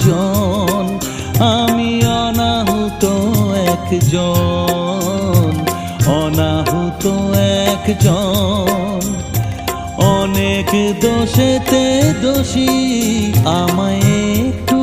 একজন, আমি অনাহুত একজন, অনাহুত একজন। অনেক দোষেতে দোষী, আমায় একটু